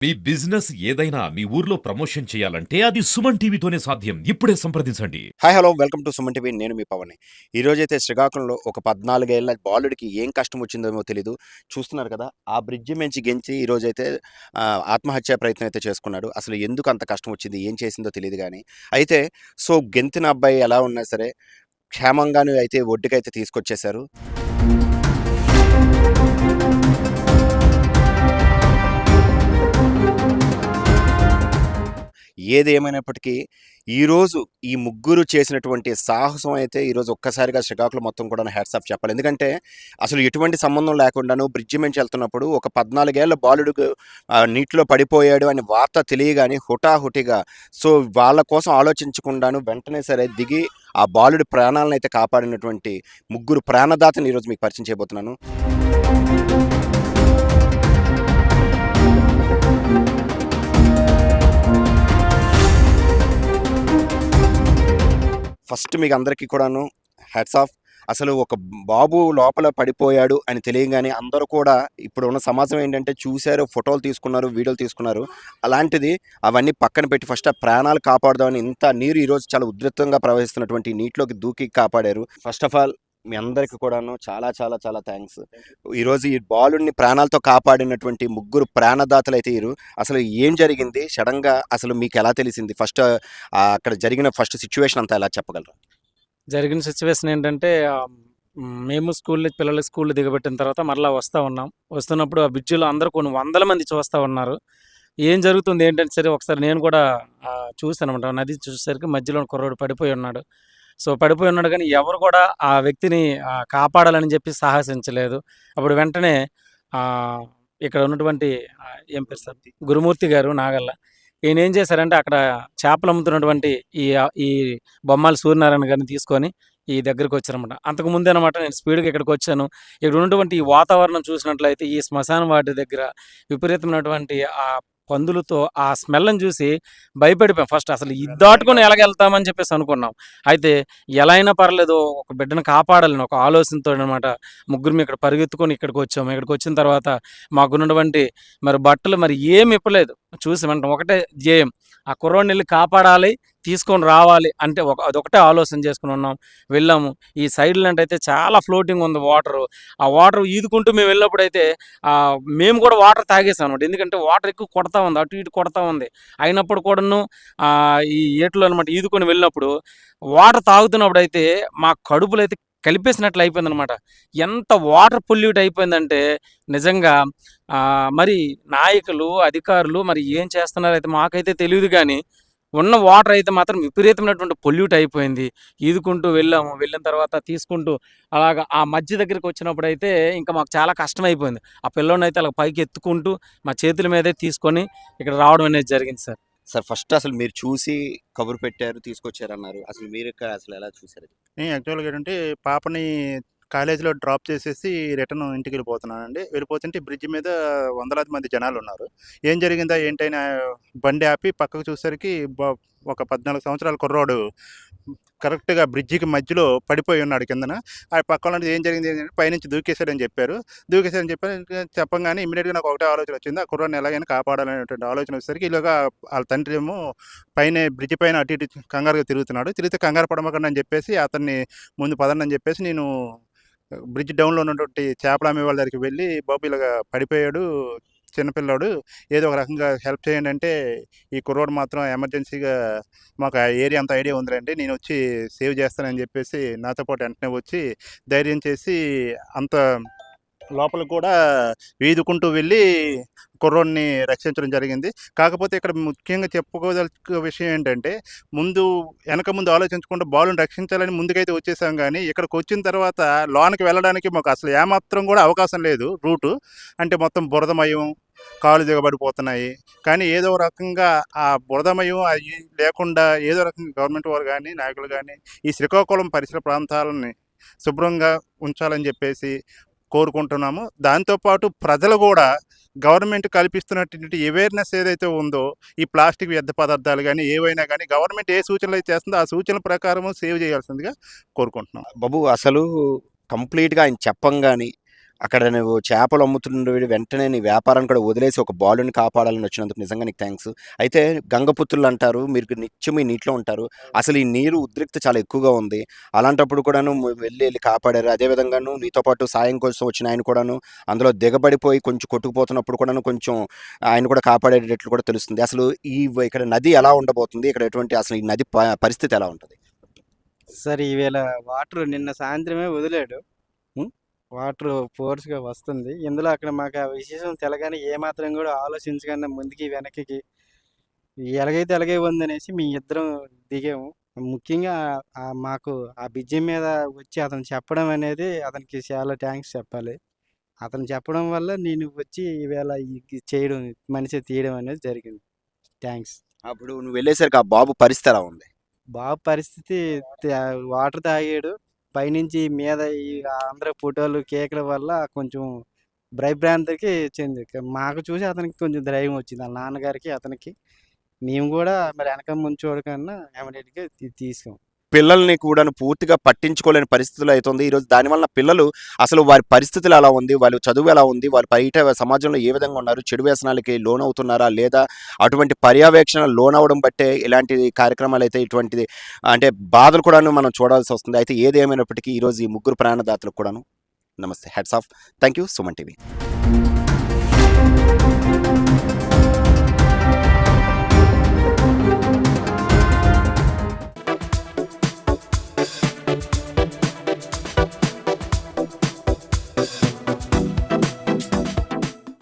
మీ business ఏదైనా మీ ఊర్లో promotion చేయాలంటే అది సుమన్ టీవీతోనే సాధ్యం. ఇప్పుడే సంప్రదించండి. Hi hello welcome to Suman TV. నేను మీ పవన్. ఈరోజైతే శ్రీకాకుళంలో ఒక 14 ఏళ్ల బాలుడికి ఏం కష్టం వచ్చిందేమో తెలీదు. చూస్తున్నారు కదా! ఆ బ్రిడ్జి మించి గెంచి ఈరోజైతే ఆత్మహత్యా ప్రయత్నం అయితే చేసుకున్నాడు. అసలు ఎందుకు అంత కష్టం వచ్చింది? ఏం చేసిందో తెలీదు గానీ. అయితే గెంతిన అబ్బాయి ఎలా ఉన్నా సరే క్షేమంగాను అయితే ఒడ్డుకైతే తీసుకొచ్చేశారు. ఏదేమైనప్పటికీ ఈరోజు ఈ ముగ్గురు చేసినటువంటి సాహసం అయితే ఈరోజు ఒక్కసారిగా శ్రీకాకుళం మొత్తం కూడా హ్యాట్స్ ఆఫ్ చెప్పాలి. ఎందుకంటే అసలు ఎటువంటి సంబంధం లేకుండాను బ్రిడ్జి మించి వెళ్తున్నప్పుడు ఒక 14 ఏళ్ల బాలుడు నీటిలో పడిపోయాడు అని వార్త తెలియగానే హుటాహుటిగా వాళ్ళ కోసం ఆలోచించకుండాను వెంటనే సరే దిగి ఆ బాలుడి ప్రాణాలను అయితే కాపాడినటువంటి ముగ్గురు ప్రాణదాతని ఈరోజు మీకు పరిచయం చేయబోతున్నాను. ఫస్ట్ మీకు అందరికీ కూడాను హ్యాట్స్ ఆఫ్. అసలు ఒక బాబు లోపల పడిపోయాడు అని తెలియగానే అందరూ కూడా ఇప్పుడున్న సమాజం ఏంటంటే చూశారు, ఫోటోలు తీసుకున్నారు, వీడియోలు తీసుకున్నారు. అలాంటిది అవన్నీ పక్కన పెట్టి ఫస్ట్ ఆ ప్రాణాలు కాపాడదామని ఇంత నీరు ఈరోజు చాలా ఉధృతంగా ప్రవహిస్తున్నటువంటి నీటిలోకి దూకి కాపాడారు. ఫస్ట్ ఆఫ్ ఆల్ మీ అందరికీ కూడాను చాలా చాలా చాలా థ్యాంక్స్. ఈరోజు ఈ బాలుడిని ప్రాణాలతో కాపాడినటువంటి ముగ్గురు ప్రాణదాతలు అయితే అసలు ఏం జరిగింది సడన్గా, అసలు మీకు ఎలా తెలిసింది? ఫస్ట్ అక్కడ జరిగిన ఫస్ట్ సిచ్యువేషన్ అంతా ఎలా చెప్పగలరు? జరిగిన సిచ్యువేషన్ ఏంటంటే మేము పిల్లలకి స్కూల్‌లో దిగబెట్టిన తర్వాత మరలా ఉన్నాం. వస్తున్నప్పుడు ఆ బ్రిడ్జిలో అందరూ కొన్ని వందల మంది చూస్తా ఉన్నారు. ఏం జరుగుతుంది ఏంటంటే సరే ఒకసారి నేను కూడా చూసానన్నమాట. నది చూసేసరికి మధ్యలో కుర్రోడు పడిపోయి ఉన్నాడు. పడిపోయి ఉన్నాడు కానీ ఎవరు కూడా ఆ వ్యక్తిని కాపాడాలని చెప్పి సాహసించలేదు. అప్పుడు వెంటనే ఇక్కడ ఉన్నటువంటి ఏం పేరు సార్? గురుమూర్తి గారు నాగల్ల. ఈయన ఏం చేశారంటే అక్కడ చేపలు అమ్ముతున్నటువంటి ఈ బొమ్మాలి సూర్యనారాయణ గారిని తీసుకొని ఈ దగ్గరికి వచ్చారనమాట. అంతకు ముందే అనమాట నేను స్పీడ్‌గా ఇక్కడికి వచ్చాను. ఇక్కడ ఉన్నటువంటి ఈ వాతావరణం చూసినట్లయితే ఈ శ్మశాన వాటి దగ్గర విపరీతమైనటువంటి పందులతో ఆ స్మెల్‌ని చూసి భయపడిపోయాం. ఫస్ట్ అసలు ఇది దాటుకొని ఎలాగెళ్తామని చెప్పేసి అనుకున్నాం. అయితే ఎలా అయినా పర్లేదు ఒక బిడ్డను కాపాడాలని ఒక ఆలోచనతోనమాట ముగ్గురం ఇక్కడ పరిగెత్తుకొని ఇక్కడికి వచ్చాము. ఇక్కడికి వచ్చిన తర్వాత మాకున్నటువంటి మరి బట్టలు మరి ఏమి ఇప్పలేదు. చూసి వెంటనే ఒకటే ధ్యేయం, ఆ కుర్రోడినెళ్ళి కాపాడాలి, తీసుకొని రావాలి అంటే అదొకటే ఆలోచన చేసుకొని ఉన్నాం. వెళ్ళాము. ఈ సైడ్‌లంటయితే చాలా ఫ్లోటింగ్ ఉంది వాటరు. ఆ వాటర్ ఈదుకుంటూ మేము వెళ్ళినప్పుడైతే మేము కూడా వాటర్ తాగేసాం అనమాట. ఎందుకంటే వాటర్ ఎక్కువ కొడతా ఉంది. అటు ఇటు కొడతా ఉంది. అయినప్పుడు కూడాను ఈ ఏటిలో అనమాట ఈదుకొని వెళ్ళినప్పుడు వాటర్ తాగుతున్నప్పుడైతే మా కడుపులైతే కలిపేసినట్లు అయిపోయిందనమాట. ఎంత వాటర్ పొల్యూట్ అయిపోయిందంటే నిజంగా మరి నాయకులు, అధికారులు మరి ఏం చేస్తున్నారైతే మాకైతే తెలీదు గానీ, ఉన్న వాటర్ అయితే మాత్రం విపరీతమైనటువంటి పొల్యూట్ అయిపోయింది. ఈదుకుంటూ వెళ్ళాము. వెళ్ళిన తర్వాత తీసుకుంటూ అలాగా ఆ మధ్య దగ్గరికి వచ్చినప్పుడైతే ఇంకా మాకు చాలా కష్టమైపోయింది. ఆ పిల్లోడినైతే అలా పైకి ఎత్తుకుంటూ మా చేతుల మీదే తీసుకొని ఇక్కడ రావడం అనేది జరిగింది సార్. సార్ ఫస్ట్ అసలు మీరు చూసి కబురు పెట్టారు, తీసుకొచ్చారన్నారు. అసలు మీరు అసలు ఎలా చూసారు? యాక్చువల్‌గా ఏంటంటే పాపని కాలేజీలో డ్రాప్ చేసేసి రిటర్న్ ఇంటికెళ్ళిపోతున్నానండి. వెళ్ళిపోతుంటే బ్రిడ్జ్ మీద వందలాది మంది జనాలున్నారు. ఏం జరిగిందా ఏంటని బండి ఆపి పక్కకు చూసేసరికి ఒక 14 సంవత్సరాల కుర్రోడు కరెక్ట్‌గా బ్రిడ్జికి మధ్యలో పడిపోయి ఉన్నాడు కిందన. ఆ పక్కనోళ్ళు ఏం జరిగింది ఏంటంటే పైనుంచి దూకేసాడని చెప్పారు. చెప్పంగానే ఇమ్మీడియేట్‌గా నాకు ఒకటే ఆలోచన వచ్చింది. ఆ కుర్రోడిని ఎలాగైనా కాపాడాలనేటువంటి ఆలోచన వచ్చేసరికి ఈలోగా ఆళ్ళ తండ్రి ఏమో బ్రిడ్జ్ పైన అటు ఇటు కంగారుగా తిరుగుతున్నాడు. తిరిగితే కంగారు పడమాకండి అని చెప్పేసి అతన్ని ముందు పదండి అని చెప్పేసి నేను బ్రిడ్జ్ డౌన్‌లో ఉన్నటువంటి చేపలు అమ్మే వాళ్ళ దగ్గరికి వెళ్ళి, బాబు ఇలాగ పడిపోయాడు చిన్నపిల్లోడు, ఏదో ఒక రకంగా హెల్ప్ చేయండి అంటే, ఈ కుర్రోడు మాత్రం ఎమర్జెన్సీగా మాకు ఆ ఏరియా అంతా ఐడియా ఉందిలేండి, నేను వచ్చి సేవ్ చేస్తానని చెప్పేసి నాతో పాటు వెంటనే వచ్చి ధైర్యం చేసి అంత లోపలికి కూడా ఈదుకుంటూ వెళ్ళి కుర్రోడిని రక్షించడం జరిగింది. కాకపోతే ఇక్కడ ముఖ్యంగా చెప్పుకోదలుచుకున్న విషయం ఏంటంటే, వెనక ముందు ఆలోచించకుండా బాలుని రక్షించాలని ముందుకైతే వచ్చేసాం కానీ, ఇక్కడికి వచ్చిన తర్వాత లోనకి వెళ్ళడానికి మాకు అసలు ఏమాత్రం కూడా అవకాశం లేదు రూటు. అంటే మొత్తం బురదమయం, కాళ్ళు దిగబడిపోతున్నాయి. కానీ ఏదో రకంగా ఆ బురదమయం అవి లేకుండా ఏదో రకంగా గవర్నమెంట్ వారు కానీ, నాయకులు కానీ ఈ శ్రీకాకుళం పరిసర ప్రాంతాలని శుభ్రంగా ఉంచాలని చెప్పేసి కోరుకుంటున్నాము. దాంతోపాటు ప్రజలు కూడా గవర్నమెంట్ కల్పిస్తున్నటువంటి అవేర్‌నెస్ ఏదైతే ఉందో, ఈ ప్లాస్టిక్ వ్యర్థ పదార్థాలు గానీ, ఏవైనా గానీ గవర్నమెంట్ ఏ సూచనలైతే చేస్తుందో, ఆ సూచనల ప్రకారము సేవ్ చేయాల్సిందిగా కోరుకుంటున్నాం. బాబు అసలు కంప్లీట్‌గా ఆయన చెప్పంగానే అక్కడ నువ్వు చేపలు అమ్ముతుండేవి వెంటనే నీ వ్యాపారాన్ని కూడా వదిలేసి ఒక బాలుని కాపాడాలని వచ్చినందుకు నిజంగా నీకు థ్యాంక్స్. అయితే గంగపుత్రులు అంటారు, మీరు నిత్యం ఈ నీటిలో ఉంటారు. అసలు ఈ నీరు ఉద్రిక్త చాలా ఎక్కువగా ఉంది. అలాంటప్పుడు కూడాను వెళ్ళి కాపాడారు. అదేవిధంగాను నీతో పాటు సాయం కోసం వచ్చిన ఆయన కూడాను అందులో దిగబడిపోయి కొంచెం కొట్టుకుపోతున్నప్పుడు కూడాను కొంచెం ఆయన కూడా కాపాడేటట్లు కూడా తెలుస్తుంది. అసలు ఇక్కడ నది ఎలా ఉండబోతుంది? ఇక్కడ ఎటువంటి అసలు ఈ నది పరిస్థితి ఎలా ఉంటుంది? సార్ ఈవేళ వాటర్ నిన్న సాయంత్రమే వదిలాడు. వాటర్ ఫోర్స్‌గా వస్తుంది. ఇందులో అక్కడ మాకు ఆ విశేషం తెలగానే ఏమాత్రం కూడా ఆలోచించకుండా ముందుకి, వెనక్కి ఎలాగైతే అలాగే ఉందనేసి మీ ఇద్దరం దిగాము. ముఖ్యంగా మాకు ఆ బ్రిడ్జి మీద వచ్చి అతను చెప్పడం అనేది అతనికి చాలా థ్యాంక్స్ చెప్పాలి. అతను చెప్పడం వల్ల నేను వచ్చి ఈవేళ చేయడం, మనిషి తీయడం అనేది జరిగింది. థ్యాంక్స్. అప్పుడు నువ్వు వెళ్ళేసరికి ఆ బాబు పరిస్థితి ఎలా ఉంది? బాబు పరిస్థితి వాటర్ తాగాడు. పైనుంచి మీద ఈ అందరి ఫోటోలు, కేకల వల్ల కొంచెం భయభ్రాంతికి చెంది మాకు చూసి అతనికి కొంచెం ధైర్యం వచ్చింది. ఆళ్ళ నాన్నగారికి, అతనికి. మేము కూడా మరి వెనక ముందు చూడకన్నా ఇమ్మీడియేట్‌గా తీసాం. పిల్లల్ని కూడాను పూర్తిగా పట్టించుకోలేని పరిస్థితులు అవుతుంది. ఈరోజు దానివల్ల పిల్లలు అసలు వారి పరిస్థితులు ఎలా ఉంది? వాళ్ళ చదువు ఎలా ఉంది? వారు బయట సమాజంలో ఏ విధంగా ఉన్నారు? చెడు వ్యసనాలకి లోనవుతున్నారా? లేదా అటువంటి పర్యవేక్షణ లోనవ్వడం బట్టే ఇలాంటి కార్యక్రమాలైతే ఇటువంటిది అంటే బాధలు కూడాను మనం చూడాల్సి వస్తుంది. అయితే ఏది ఏమైనప్పటికీ ఈరోజు ఈ ముగ్గురు ప్రాణదాతలకు కూడాను నమస్తే. Hats off. Thank you. Suman TV.